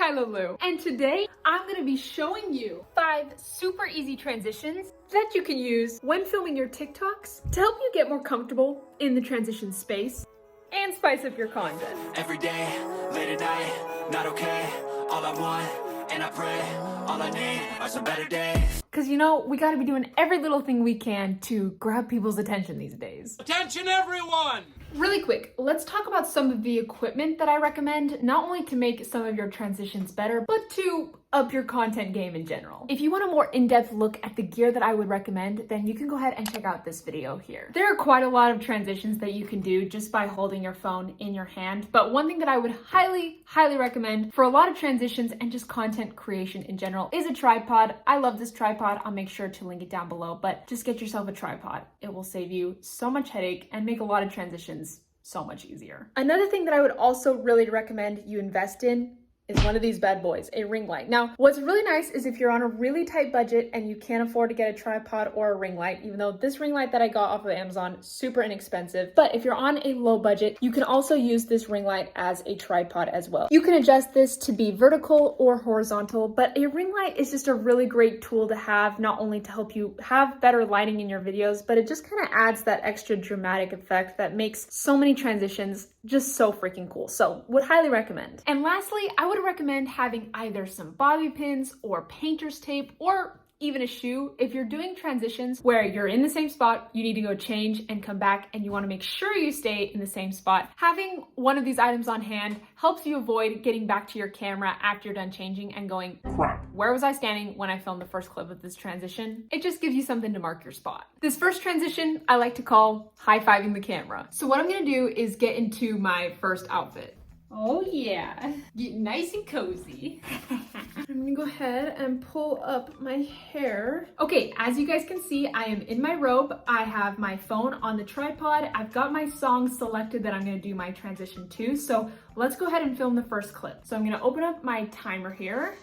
Kyla Lou, and today I'm gonna be showing you 5 super easy transitions that you can use when filming your TikToks to help you get more comfortable in the transition space and spice up your content. Every day, late at night, not okay. All I want, and I pray, all I need are some better days. Because you know, we gotta be doing every little thing we can to grab people's attention these days. Attention everyone! Really quick, let's talk about some of the equipment that I recommend, not only to make some of your transitions better, but to up your content game in general. If you want a more in-depth look at the gear that I would recommend, then you can go ahead and check out this video here. There are quite a lot of transitions that you can do just by holding your phone in your hand, but one thing that I would highly recommend for a lot of transitions and just content creation in general is a tripod. I love this tripod. I'll make sure to link it down below, but just get yourself a tripod. It will save you so much headache and make a lot of transitions so much easier. Another thing that I would also really recommend you invest in is one of these bad boys, a ring light. Now, what's really nice is if you're on a really tight budget and you can't afford to get a tripod or a ring light, even though this ring light that I got off of Amazon, super inexpensive. But if you're on a low budget, you can also use this ring light as a tripod as well. You can adjust this to be vertical or horizontal, but a ring light is just a really great tool to have, not only to help you have better lighting in your videos, but it just kind of adds that extra dramatic effect that makes so many transitions just so freaking cool. So would highly recommend. And lastly, I would recommend having either some bobby pins or painter's tape or even a shoe. If you're doing transitions where you're in the same spot, you need to go change and come back and you want to make sure you stay in the same spot. Having one of these items on hand helps you avoid getting back to your camera after you're done changing and going, crap, where was I standing when I filmed the first clip of this transition? It just gives you something to mark your spot. This first transition I like to call high-fiving the camera. So what I'm gonna do is get into my first outfit. Oh yeah, get nice and cozy. I'm gonna go ahead and pull up my hair. Okay, as you guys can see, I am in my robe. I have my phone on the tripod. I've got my song selected that I'm gonna do my transition to. So let's go ahead and film the first clip. So I'm gonna open up my timer here.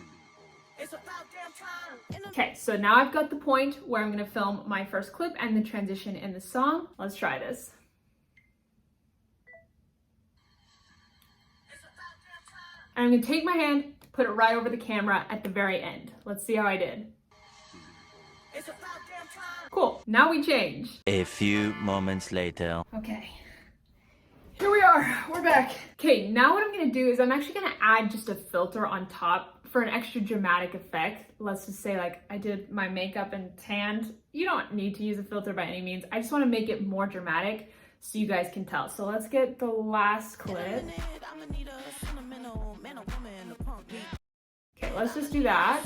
Okay, so now I've got the point where I'm gonna film my first clip and the transition in the song. Let's try this. And I'm gonna take my hand, put it right over the camera at the very end. Let's see how I did. Cool, now we change. A few moments later. Okay, here we are, we're back. Okay, now what I'm gonna do is I'm actually gonna add just a filter on top for an extra dramatic effect. Let's just say like I did my makeup and tanned. You don't need to use a filter by any means. I just wanna make it more dramatic so you guys can tell. So let's get the last clip. Okay, let's just do that.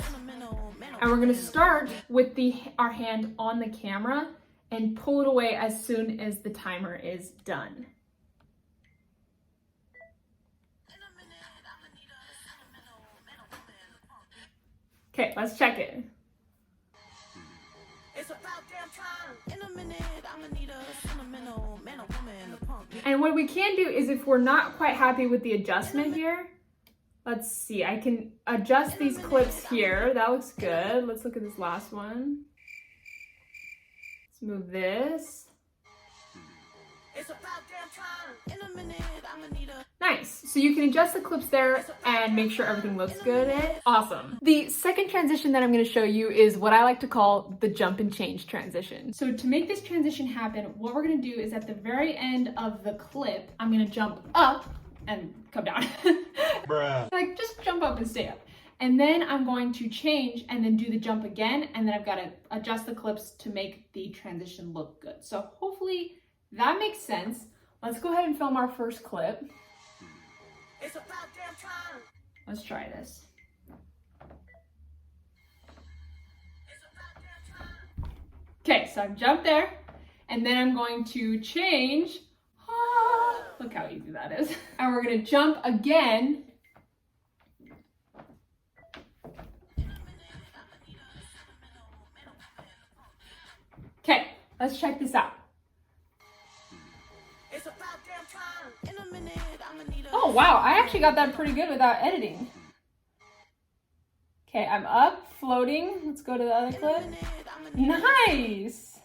And we're gonna start with our hand on the camera and pull it away as soon as the timer is done. Okay, let's check it. And what we can do is if we're not quite happy with the adjustment here, let's see, I can adjust these clips here. That looks good. Let's look at this last one. Let's move this. Nice. So you can adjust the clips there and make sure everything looks good. Awesome. The second transition that I'm going to show you is what I like to call the jump and change transition. So to make this transition happen, what we're going to do is at the very end of the clip, I'm going to jump up and come down. Bruh. Like just jump up and stay up. And then I'm going to change and then do the jump again. And then I've got to adjust the clips to make the transition look good. So hopefully that makes sense. Let's go ahead and film our first clip. Let's try this. Okay, so I've jumped there, and then I'm going to change. Ah, look how easy that is. And we're gonna jump again. Okay, let's check this out. Oh wow, I actually got that pretty good without editing. Okay, I'm up, floating. Let's go to the other clip. Nice!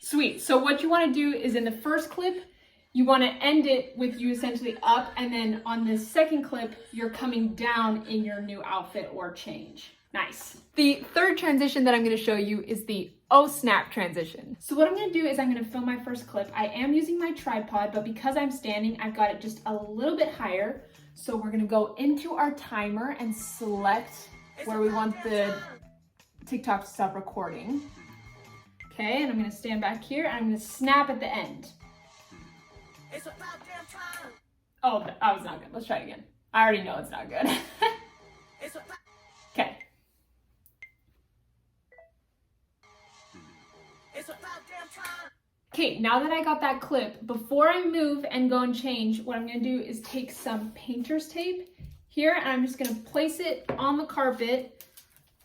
Sweet, so what you wanna do is in the first clip, you want to end it with you essentially up, and then on this second clip, you're coming down in your new outfit or change. Nice. The third transition that I'm going to show you is the oh snap transition. So what I'm going to do is I'm going to film my first clip. I am using my tripod, but because I'm standing, I've got it just a little bit higher. So we're going to go into our timer and select where we want the TikTok to stop recording. Okay, and I'm going to stand back here and I'm going to snap at the end. Oh, that was not good. Let's try it again. I already know it's not good. Okay. Okay, now that I got that clip, before I move and go and change, what I'm going to do is take some painter's tape here and I'm just going to place it on the carpet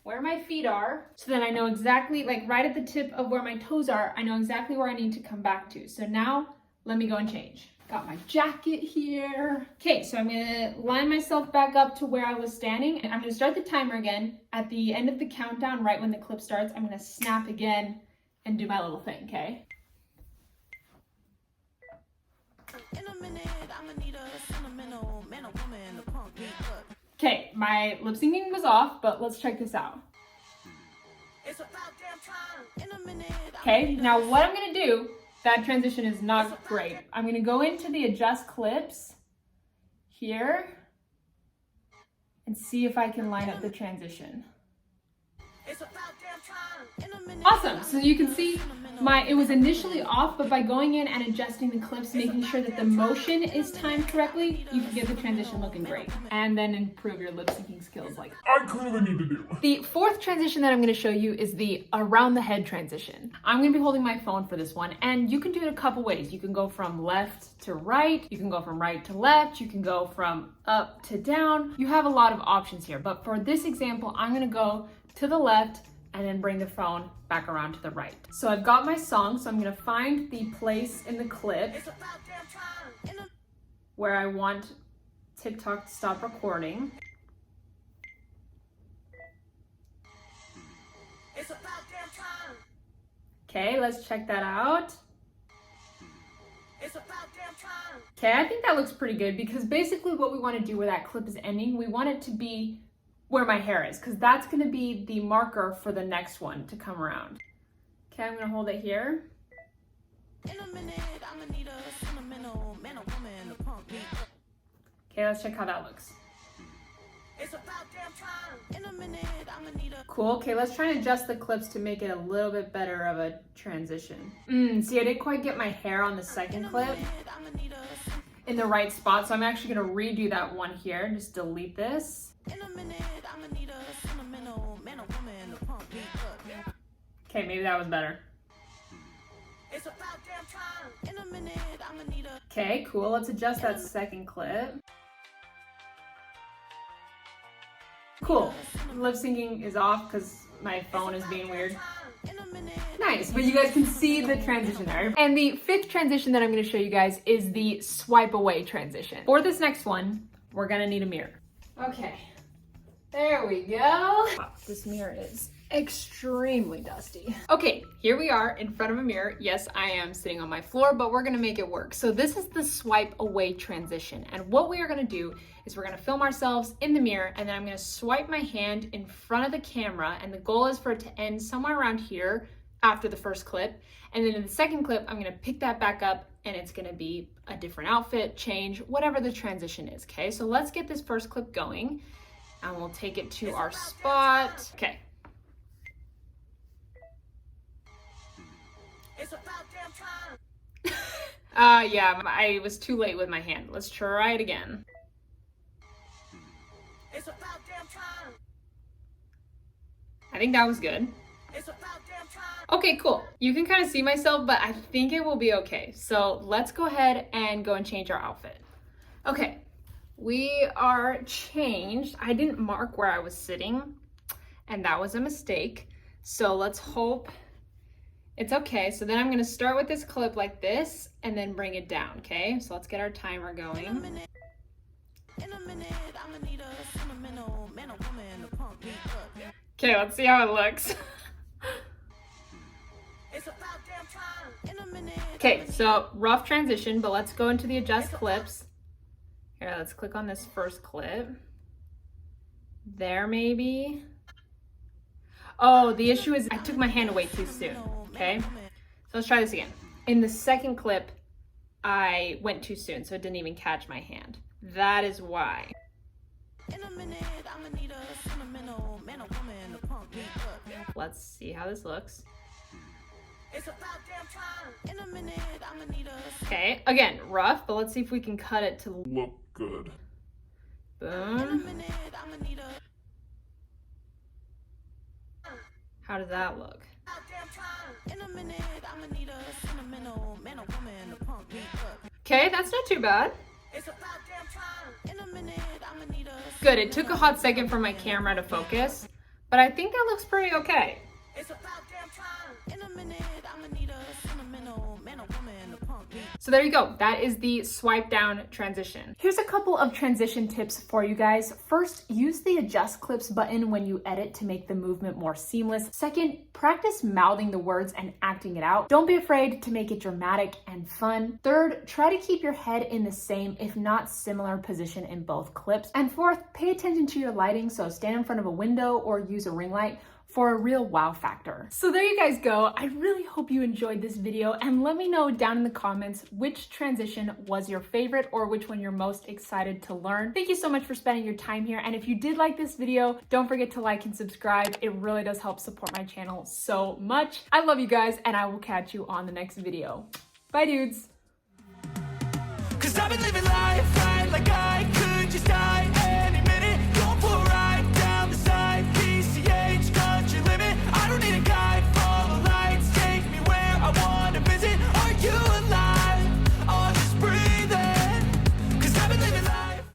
where my feet are, so then I know exactly, like right at the tip of where my toes are, I know exactly where I need to come back to. So now, let me go and change. Got my jacket here. Okay, so I'm gonna line myself back up to where I was standing, and I'm gonna start the timer again. At the end of the countdown, right when the clip starts, I'm gonna snap again and do my little thing, okay? In a minute, I'ma need a sentimental man or woman to pump me up. Okay, my lip syncing was off, but let's check this out. Okay, now what I'm gonna do, that transition is not great. I'm gonna go into the adjust clips here and see if I can line up the transition. Awesome, so you can see it was initially off, but by going in and adjusting the clips, making sure that the motion is timed correctly, you can get the transition looking great. And then improve your lip syncing skills like I clearly need to do. The fourth transition that I'm gonna show you is the around the head transition. I'm gonna be holding my phone for this one, and you can do it a couple ways. You can go from left to right, you can go from right to left, you can go from up to down. You have a lot of options here, but for this example, I'm gonna go to the left and then bring the phone back around to the right. So I've got my song, so I'm gonna find the place in the clip where I want TikTok to stop recording. Okay, let's check that out. Okay, I think that looks pretty good because basically what we want to do where that clip is ending, we want it to be where my hair is, because that's going to be the marker for the next one to come around. Okay, I'm going to hold it here. In a minute, I'm gonna need a sentimental man or woman to pump me up. Okay, let's check how that looks. It's about damn time. In a minute, I'm gonna need a... Cool, okay, let's try and adjust the clips to make it a little bit better of a transition. See, I didn't quite get my hair on the second clip in the right spot, so I'm actually gonna redo that one here. Just delete this. In a minute, I'm gonna need a sentimental man or woman to pump me up. Okay, maybe that was better. It's about damn time. In a minute, I'm gonna need a... Okay, cool. Let's adjust that second clip. Cool. Lip syncing is off because my phone is being weird. Nice, but you guys can see the transition there. And the fifth transition that I'm gonna show you guys is the swipe away transition. For this next one, we're gonna need a mirror. Okay. There we go. Wow, this mirror is extremely dusty. Okay, here we are in front of a mirror. Yes, I am sitting on my floor, but we're gonna make it work. So this is the swipe away transition. And what we are gonna do is we're gonna film ourselves in the mirror, and then I'm gonna swipe my hand in front of the camera, and the goal is for it to end somewhere around here after the first clip. And then in the second clip, I'm gonna pick that back up, and it's gonna be a different outfit, change, whatever the transition is, okay? So let's get this first clip going. And we'll take it to our spot. Okay. It's about damn time. Yeah, I was too late with my hand. Let's try it again. It's about damn time. I think that was good. It's about damn time. Okay, cool. You can kind of see myself, but I think it will be okay. So let's go ahead and go and change our outfit. Okay. We are changed. I didn't mark where I was sitting, and that was a mistake. So let's hope it's okay. So then I'm gonna start with this clip like this and then bring it down, okay? So let's get our timer going. In a minute, I'm gonna need a sentimental man or woman to pump me up. Okay, let's see how it looks. It's about damn time. Okay, so rough transition, but let's go into the adjust clips. Here, let's click on this first clip. There, maybe. Oh, the issue is I took my hand away too soon, okay? So let's try this again. In the second clip, I went too soon, so it didn't even catch my hand. That is why. Let's see how this looks. Okay, again, rough, but let's see if we can cut it to Look good. boom. How does that look? Okay, that's not too bad. Good, it took a hot second for my camera to focus, but I think that looks pretty okay. So there you go. That is the swipe down transition. Here's a couple of transition tips for you guys. First, use the adjust clips button when you edit to make the movement more seamless. Second, practice mouthing the words and acting it out. Don't be afraid to make it dramatic and fun. Third, try to keep your head in the same, if not similar position in both clips. And fourth, pay attention to your lighting, so stand in front of a window or use a ring light for a real wow factor. So there you guys go. I really hope you enjoyed this video, and let me know down in the comments which transition was your favorite or which one you're most excited to learn. Thank you so much for spending your time here, and if you did like this video, don't forget to like and subscribe. It really does help support my channel so much. I love you guys, and I will catch you on the next video. Bye, dudes. 'Cause I've been living life right like I could just die